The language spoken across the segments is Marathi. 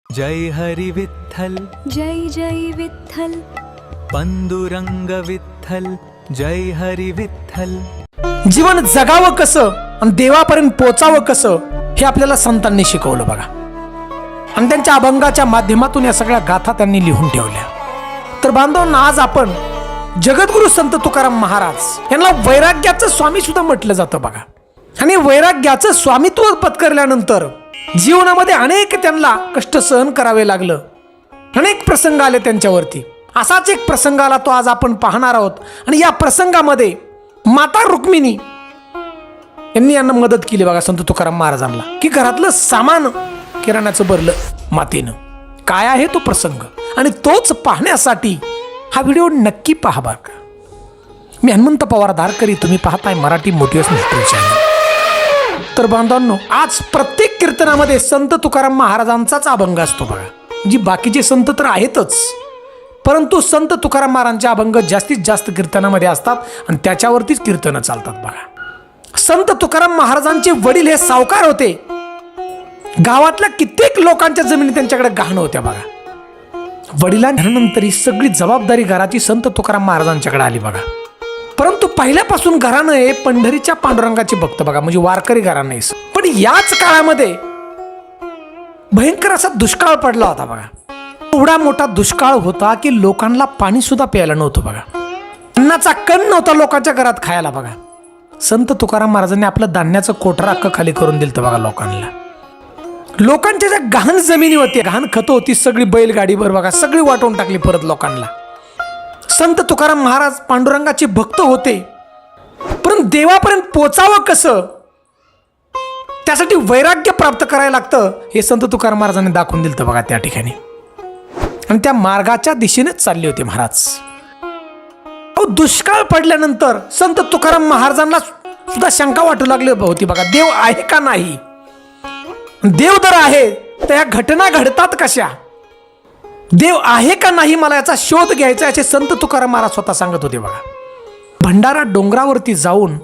जय हरी विठ्ठल, जय जय विठ्ठल, पांडुरंग विठ्ठल, जय हरी विठ्ठल. जीवन जगावं कसं आणि देवापर्यंत पोचावं कसं हे आपल्याला संतांनी शिकवलं बघा. आणि त्यांच्या अभंगाच्या माध्यमातून या सगळ्या गाथा त्यांनी लिहून ठेवल्या. तर बांधवांनो, आज आपण जगद्गुरु संत तुकाराम महाराज यांना वैराग्याचं स्वामी सुद्धा म्हटलं जातं बघा. आणि वैराग्याचं स्वामित्व पत्करल्यानंतर जीवनामध्ये अनेक त्यांना कष्ट सहन करावे लागलं. अनेक प्रसंग आले त्यांच्यावरती. असाच एक प्रसंग आला, तो आज आपण पाहणार आहोत. आणि या प्रसंगामध्ये माता रुक्मिणी यांनी यांना मदत केली बघा संत तुकाराम महाराजांना, की घरातलं सामान किराणाचं भरलं मातेनं. काय आहे तो प्रसंग आणि तोच पाहण्यासाठी हा व्हिडिओ नक्की पहा बरं का. मी हनुमंत पवार धारकरी, तुम्ही पाहताय मराठी मोटिवेशनल चॅनल. तर बांधवांनो, आज प्रत्येक कीर्तनामध्ये संत तुकाराम महाराजांचाच अभंग असतो बघा. जी बाकीचे संत तर आहेतच, परंतु संत तुकाराम महाराजांचे अभंग जास्तीत जास्त कीर्तनामध्ये असतात आणि त्याच्यावरतीच कीर्तनं चालतात बघा. संत तुकाराम महाराजांचे वडील हे सावकार होते. गावातल्या कित्येक लोकांच्या जमिनी त्यांच्याकडे गहाण होत्या बघा. वडिलांनंतर ही सगळी जबाबदारी घराची संत तुकाराम महाराजांच्याकडे आली बघा. परंतु पहिल्यापासून घराणं हे पंढरीच्या पांडुरंगाचे भक्त बघा, म्हणजे वारकरी घराणं आहे. पण याच काळामध्ये भयंकर असा दुष्काळ पडला होता बघा. एवढा मोठा दुष्काळ होता की लोकांना पाणी सुद्धा प्यायला नव्हतं बघा. अन्नाचा कण नव्हता लोकांच्या घरात खायला बघा. संत तुकाराम महाराजांनी आपलं धान्याचं कोटरा अख्खं खाली करून दिलं बघा लोकांना. लोकांच्या ज्या गहाण जमिनी होती, गहाण खतं होती, सगळी बैलगाडीवर बघा सगळी वाटून टाकली परत लोकांना. संत तुकाराम महाराज पांडुरंगाचे भक्त होते, परंतु देवापर्यंत पोचावं कसं, त्यासाठी वैराग्य प्राप्त करायला लागतं हे संत तुकाराम महाराजांनी दाखवून दिलं बघा त्या ठिकाणी. आणि त्या मार्गाच्या दिशेनेच चालले होते महाराज. दुष्काळ पडल्यानंतर संत तुकाराम महाराजांना सुद्धा शंका वाटू लागली होती बघा, देव आहे का नाही. देव जर आहे तर या घटना घडतात कशा, देव आहे का नाही, मला याचा शोध घ्यायचा, असे संत तुकाराम महाराज स्वतः सांगत होते बघा. भंडारा डोंगरावरती जाऊन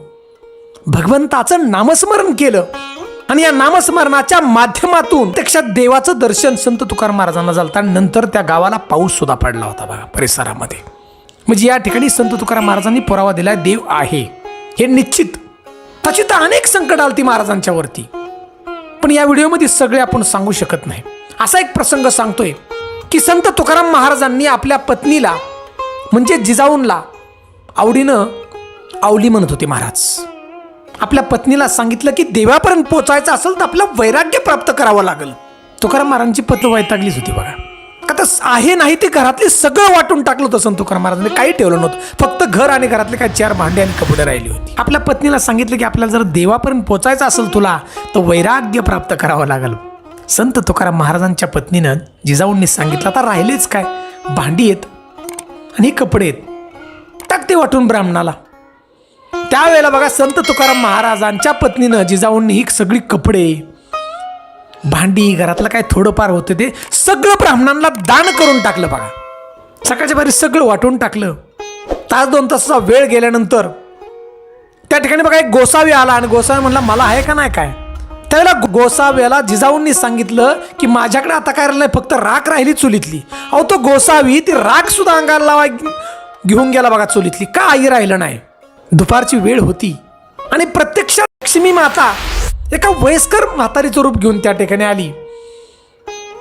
भगवंताचं नामस्मरण केलं आणि या नामस्मरणाच्या माध्यमातून प्रत्यक्षात देवाचं दर्शन संत तुकाराम महाराजांना झालं. नंतर त्या गावाला पाऊस सुद्धा पडला होता बघा परिसरामध्ये. म्हणजे या ठिकाणी संत तुकाराम महाराजांनी पुरावा दिलाय, देव आहे हे निश्चित. तशी तर अनेक संकट आलती महाराजांच्या वरती, पण या व्हिडिओमध्ये सगळे आपण सांगू शकत नाही. असा एक प्रसंग सांगतोय की संत तुकाराम महाराजांनी आपल्या पत्नीला म्हणजे जिजाऊंला आवडीनं आवली म्हणत होते महाराज. आपल्या पत्नीला सांगितलं की देवापर्यंत पोचायचं असेल तर आपलं वैराग्य प्राप्त करावं लागेल. तुकाराम महाराजांची पत्नी वैतागलीच होती बघा. का तर आहे नाही ते घरातले सगळं वाटून टाकलं होतं संत तुकाराम महाराजांनी, काही ठेवलं नव्हतं. फक्त घर आणि घरातले काही 4 भांडे आणि कपडे राहिली होती. आपल्या पत्नीला सांगितलं की आपल्याला जर देवापर्यंत पोचायचं असेल तुला तर वैराग्य प्राप्त करावं लागेल. संत तुकाराम महाराजांच्या पत्नीनं जिजाऊंनी सांगितलं, आता राहिलेच काय, भांडी आहेत आणि कपडे आहेत, टाक ते वाटून ब्राह्मणाला. त्यावेळेला बघा संत तुकाराम महाराजांच्या पत्नीनं जिजाऊंनी ही सगळी कपडे, भांडी, घरातलं काय थोडंफार होतं ते सगळं ब्राह्मणांना दान करून टाकलं बघा. सकाळच्या बारी सगळं वाटून टाकलं. 1-2 तासाचा वेळ गेल्यानंतर त्या ठिकाणी बघा एक गोसावी आला आणि गोसावी म्हणला, मला आहे का नाही काय. त्यावेळेला गोसाव्याला जिजाऊंनी सांगितलं की माझ्याकडे आता काय राहिलं, फक्त राख राहिली चुलीतली. अहो तो गोसावी ती राख सुद्धा अंगाला लावा घेऊन गेला बघा चुलीतली. का आई राहिलं नाही. दुपारची वेळ होती आणि प्रत्यक्षात लक्ष्मी माता एका वयस्कर म्हातारीचं रूप घेऊन त्या ठिकाणी आली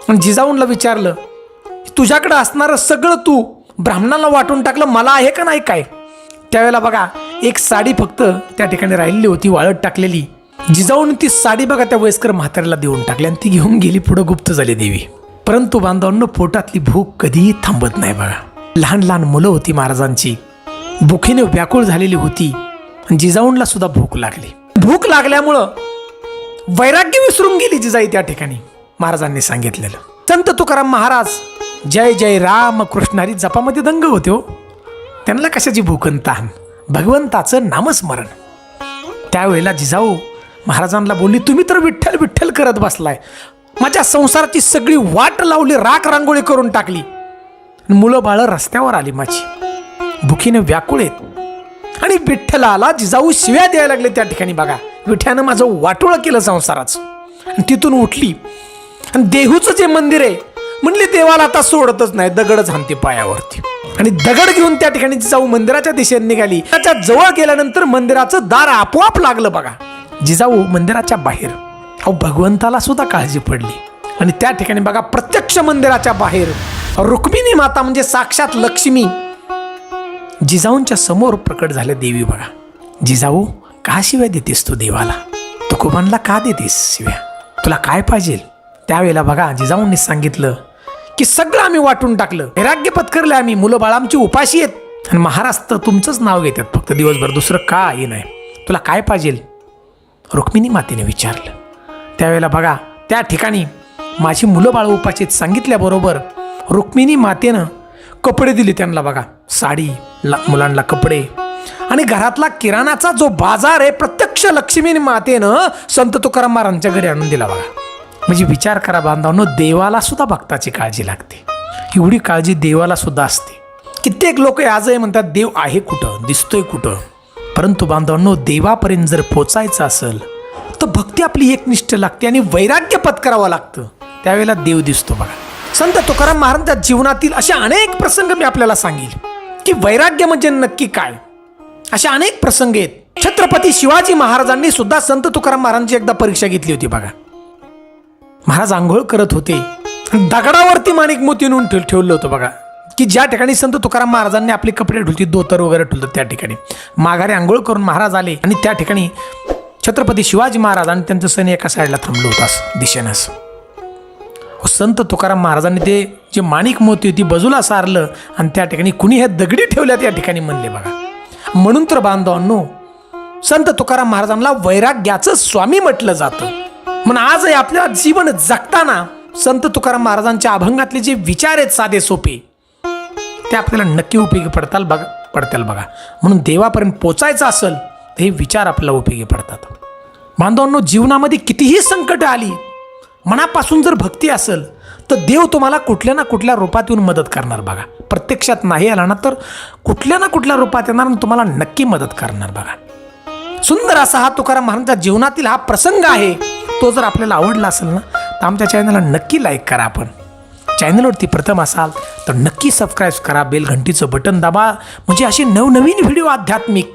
आणि जिजाऊंना विचारलं, तुझ्याकडे असणारं सगळं तू ब्राह्मणाला वाटून टाकलं, मला आहे का नाही काय. त्यावेळेला बघा एक साडी फक्त त्या ठिकाणी राहिलेली होती वाळत टाकलेली. जिजाऊन ती साडी बघा त्या वयस्कर म्हाताऱ्याला देऊन टाकली आणि ती घेऊन गेली, पुढं गुप्त झाली देवी. परंतु बांधवांनो, पोटातली भूक कधीही थांबत नाही बघा. लहान लहान मुलं होती महाराजांची, भुकीने व्याकुळ झालेली होती आणि जिजाऊंना सुद्धा भूक लागली. भूक लागल्यामुळं वैराग्य विसरून गेली जिजाई त्या ठिकाणी महाराजांनी सांगितलेलं. संत तुकाराम महाराज जय जय राम कृष्णारी जपामध्ये दंग होते हो. त्यांना कशाची भूक आणि तहान, भगवंताचं नामस्मरण. त्यावेळेला जिजाऊ महाराजांना बोलली, तुम्ही तर विठ्ठल विठ्ठल करत बसलाय, माझ्या संसाराची सगळी वाट लावली, राख रांगोळी करून टाकली, मुलं बाळं रस्त्यावर आली माझी, भुकीने व्याकुळ आहेत. आणि विठ्ठलाला जिजाऊ शिव्या द्यायला लागले त्या ठिकाणी बघा. विठ्यानं माझं वाटोळं केलं संसाराचं. आणि तिथून उठली आणि देहूचं जे मंदिर आहे म्हणली देवाला आता सोडतच नाही, दगडच हाणते पायावरती. आणि दगड घेऊन त्या ठिकाणी जिजाऊ मंदिराच्या दिशेने निघाली. त्याच्या जवळ गेल्यानंतर मंदिराचं दार आपोआप लागलं बघा. जिजाऊ मंदिराच्या बाहेर, अहो भगवंताला सुद्धा काळजी पडली. आणि त्या ठिकाणी बघा प्रत्यक्ष मंदिराच्या बाहेर रुक्मिणी माता म्हणजे साक्षात लक्ष्मी जिजाऊंच्या समोर प्रकट झाल्या. देवी बघा, जिजाऊ का शिव्या देतेस तू देवाला? तुकोबांना का देतेस शिव्या? तुला काय पाहिजे? त्यावेळेला बघा जिजाऊंनी सांगितलं की सगळं आम्ही वाटून टाकलं, वैराग्य पत्करले आम्ही, मुलं बाळ आमची उपाशी आहेत आणि महाराज तर तुमचंच नाव घेतात फक्त दिवसभर, दुसरं काही नाही. तुला काय पाहिजे? रुक्मिणी मातेने विचारलं. त्यावेळेला बघा त्या ठिकाणी माझी मुलं बाळ उपाशीत सांगितल्याबरोबर रुक्मिणी मातेनं कपडे दिले त्यांना बघा, साडी, मुलांना कपडे आणि घरातला किराणाचा जो बाजार आहे प्रत्यक्ष लक्ष्मी मातेनं संत तुकाराम महाराजांच्या घरी आणून दिला बघा. म्हणजे विचार करा बांधवांनो, देवाला सुद्धा भक्ताची काळजी लागते. एवढी काळजी देवाला सुद्धा असते. कित्येक लोक आजही म्हणतात देव आहे कुठं, दिसतोय कुठं. परंतु बांधवांनो, देवापर्यंत जर पोचायचं असेल तर भक्ती आपली एकनिष्ठ लागते आणि वैराग्य पत्करावं लागतं. त्यावेळेला देव दिसतो बघा. संत तुकाराम महाराजांच्या जीवनातील असे अनेक प्रसंग मी आपल्याला सांगेल की वैराग्य म्हणजे नक्की काय. अशा अनेक प्रसंग आहेत. छत्रपती शिवाजी महाराजांनी सुद्धा संत तुकाराम महाराजांची एकदा परीक्षा घेतली होती बघा. महाराज आंघोळ करत होते, दगडावरती माणिक मोती नेऊन ठेवलं होतं बघा, की ज्या ठिकाणी संत तुकाराम महाराजांनी आपले कपडे ठुलती, धोतर वगैरे ठुलतं त्या ठिकाणी. माघारी आंघोळ करून महाराज आले आणि त्या ठिकाणी छत्रपती शिवाजी महाराज आणि त्यांचं सैन्य एका साईडला थांबलं होतं दिशेनंच. संत तुकाराम महाराजांनी ते जे माणिक मोती होती बाजूला सारलं आणि त्या ठिकाणी कुणी हे दगडी ठेवल्या त्या ठिकाणी म्हणले बघा. म्हणून तर बांधवांनो, संत तुकाराम महाराजांना वैराग्याचं स्वामी म्हटलं जातं. म्हणून आजही आपल्या जीवन जगताना संत तुकाराम महाराजांच्या अभंगातले जे विचार आहेत साधे सोपे, ते आपल्याला नक्की उपयोगी पडतील बघा. म्हणून देवापर्यंत पोचायचं असेल तर हे विचार आपल्याला उपयोगी पडतात. बांधवांनो, जीवनामध्ये कितीही संकट आली, मनापासून जर भक्ती असेल तर देव तुम्हाला कुठल्या ना कुठल्या रूपात येऊन मदत करणार बघा. प्रत्यक्षात नाही आला ना तर कुठल्या ना कुठल्या रूपात येणार आणि तुम्हाला नक्की मदत करणार बघा. सुंदर असा हा तुकाराम महाराजांच्या जीवनातील हा प्रसंग आहे. तो जर आपल्याला आवडला असेल ना तर आमच्या चॅनलला नक्की लाईक करा. आपण चॅनलवरती प्रथम असाल तर नक्की सबस्क्राईब करा, बेल घंटीचं बटन दाबा, म्हणजे अशी नवनवीन व्हिडिओ आध्यात्मिक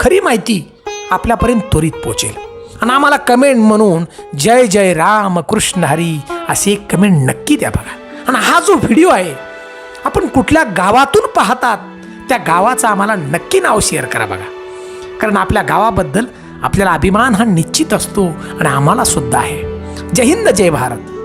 खरी माहिती आपल्यापर्यंत त्वरित पोहोचेल. आणि आम्हाला कमेंट म्हणून जय जय राम कृष्ण हरी असे एक कमेंट नक्की द्या बघा. आणि हा जो व्हिडिओ आहे आपण कुठल्या गावातून पाहतात त्या गावाचं आम्हाला नक्की नाव शेअर करा बघा. कारण आपल्या गावाबद्दल आपल्याला अभिमान हा निश्चित असतो आणि आम्हाला सुद्धा आहे. जय हिंद, जय भारत.